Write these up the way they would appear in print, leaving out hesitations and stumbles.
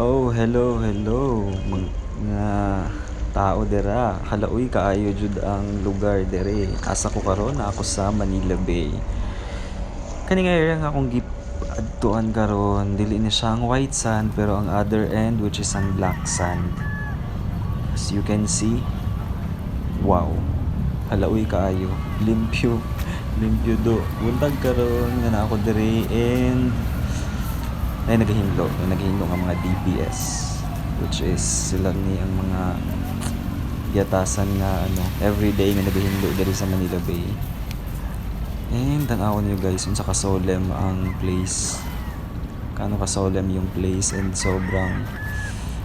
Oh, hello, hello. Mga tao dira. Halaoy kaayo jud ang lugar dere. Asa ko karon ako sa Manila Bay. Kani nga area nga akong adtuan karon, dili ni siya ang white sand pero ang other end which is ang black sand. As you can see, wow. Halaoy kaayo. Limpyo. Limpyo do. Buntag karon nga na ako dere and ay nagahindlo nga mga DPS which is sila ni ang mga yatasan nga everyday nga nagahindlo diri sa Manila Bay. And tan-awon niyo guys unsa ka solemn ang place. Kaano ka solemn yung place and sobrang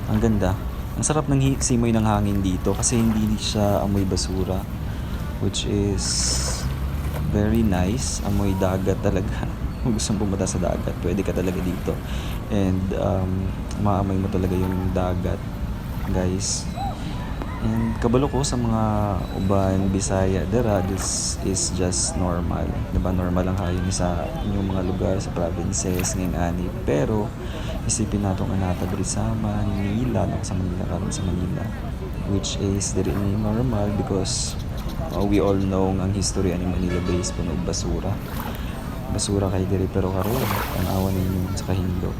ang ganda. Ang sarap ng simoy ng hangin dito kasi hindi siya amoy basura which is very nice. Amoy dagat talaga. Kung gusto mong pumunta sa dagat, pwede ka talaga dito. And maamoy mo talaga yung dagat, guys. And kabalo ko sa mga uban Bisaya dira, this is just normal. Diba? Normal lang kayo sa inyong mga lugar, sa provinces, ngayong ani. Pero, isipin natin ang nata diri sa Manila, sa Manila karon sa Manila. Which is, diri ni normal because we all know ang history ani Manila Bay is puno basura. Basura kay diri pero karon ang awan ninyo sa kahindo.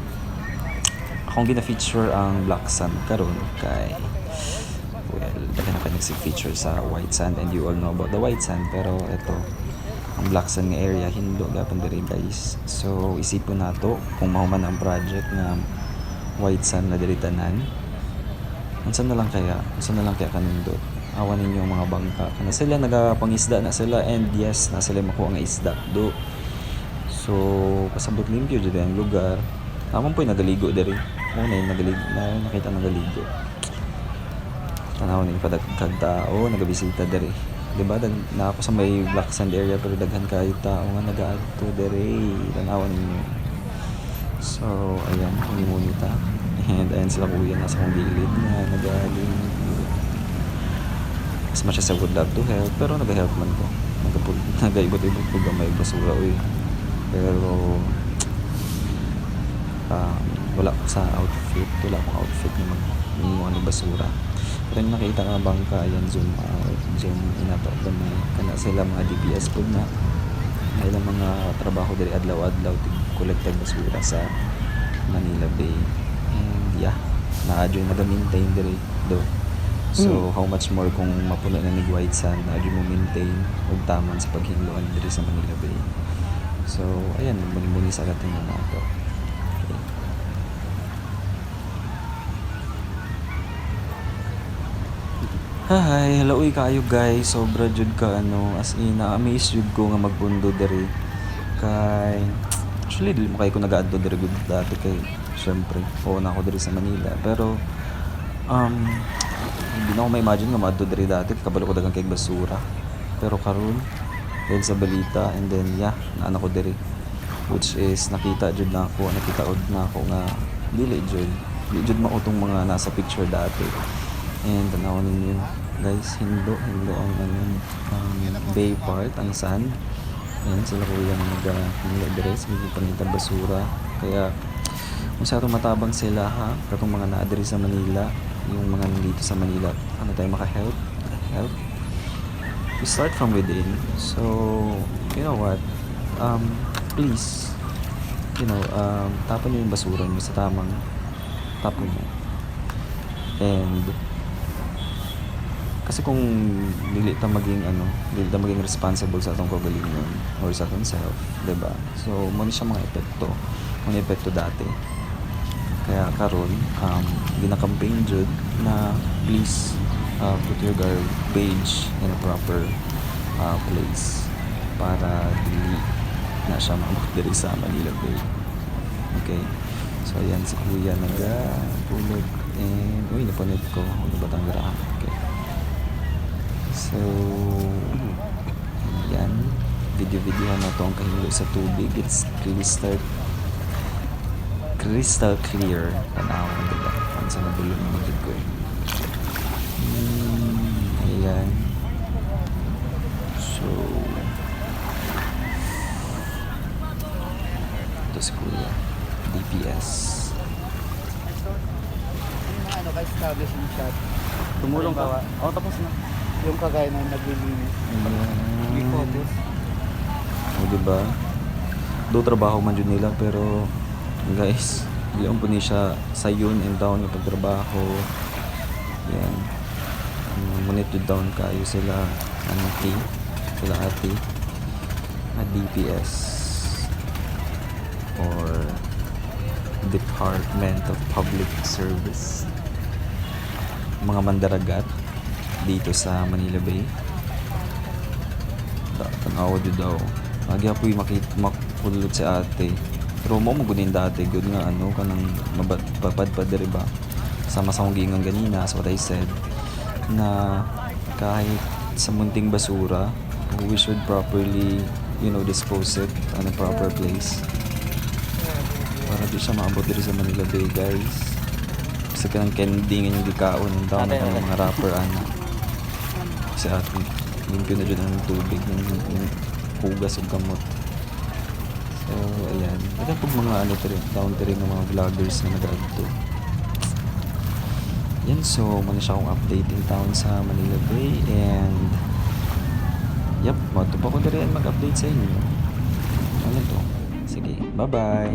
Akong gina-feature ang black sand karon kay daghan na nag-feature sa white sand and you all know about the white sand pero ito ang black sand nga area hindo gapon diri guys. So isipon nato kung mahuman ang project na white sand na diri tanan. Unsa na lang kaya kanindot? Awan ninyo ang mga bangka. Kana sila nagapangisda na sila and yes na sila makuha nga isda do. So, pasabot limpyo dito ang lugar. Tamang po yung nagaligo diri. Una yung nakita nagaligo. Tanaw na yung padagkag tao, nagabisita diri. Diba, na ako sa may black sand area pero daghan kayo tao nga nag-aadto diri. Tanawan ninyo. So, ayan, hunimunita. And ayan sila kuya nasa kong gilid na nagaling. As much as I would love to help, pero nag-help man ko. Nag-ibot-ibot ko gamay basura, uy. Pero wala ko sa outfit, wala akong outfit na mga basura. Pero yung nakita nga bangka, ayan, zoom out, zoom inato na kana sila mga DPS po na ilang mga trabaho diri adlaw-adlaw tig-collect basura sa Manila Bay. And yeah, na-adyo nag-maintain diri do. So how much more kung mapuno na ni white sand, na-adyo mo maintain ug taman sa paghinloan diri sa Manila Bay. So, ayan, muni-muni sa atin na nato. Okay. Hi, hello kayo guys. Sobra jud ka as in na-amaze jud ko nga magpundo diri. Kay actually dili mo kay ko nag-aadto diri gud dati kay syempre na ako diri sa Manila. Pero hindi na ko ma-imagine nga maadto diri dati kabalo ko dagang kay basura. Pero karon dahil sa balita and then naanak ko diri which is nakita jud na ako nga dili jud mautong mga nasa picture dati. And tanaw ninyo guys, hindo ang bay part, ang sand. Ayan sila kuya nag diri sa panitan basura kaya kung sa matabang sila katong mga naa diri sa Manila, yung mga nandito sa Manila, ano tayo maka-help? We start from within. So, you know what? Please, tapon nyo yung basura nyo sa tamang tapon nyo. And, kasi kung dili ta maging responsible sa atong kaugalingon or sa atong self, diba? So, muna siya mga epekto dati. Kaya karon gina-campaign jud na please put your garbage in a proper place para dili na siya maabot diri sa Manila Bay. Okay, so ayan si kuya nagpulog and napunit ko batang dira. Okay, so ayan video na to ang kahilo sa tubig. It's crystal clear. Tanawan diba ang sa nabulong mo dito ko ayan. So ito si kuya DPS. naka-establish yung shot. Tumulong Halimbawa, ka. Oh, tapos na. yung kagaya na naglilinis. May focus. O, diba? Do trabaho man dyan nila, pero guys, bilang po ni siya sa yun and down yung pagtrabaho. Yan. Ngunit yung down kayo sila auntie, sila ate na DPS or Department of Public Service, mga mandaragat dito sa Manila Bay. Tanawa dito daw lagi po yung makulot si ate, pero mo magunin dati good nga ano kanang mapadpad diri ba sama sa gingang ganina. So what I said na kahit sa munting basura, we should properly dispose it on a proper place para di siya maabot diri sa Manila Bay, guys. Kasi kanang kending yung gikaon ng taon ng mga rapper si ate limpyo na dyan ang tubig yung hugas ng kamot. So ayan, ito po mga down ng mga vloggers na nag-agto yan. So muna siya akong update in town sa Manila Bay, and yep, matupa ko na rin mag-update sa inyo. Ano to? Sige, bye bye.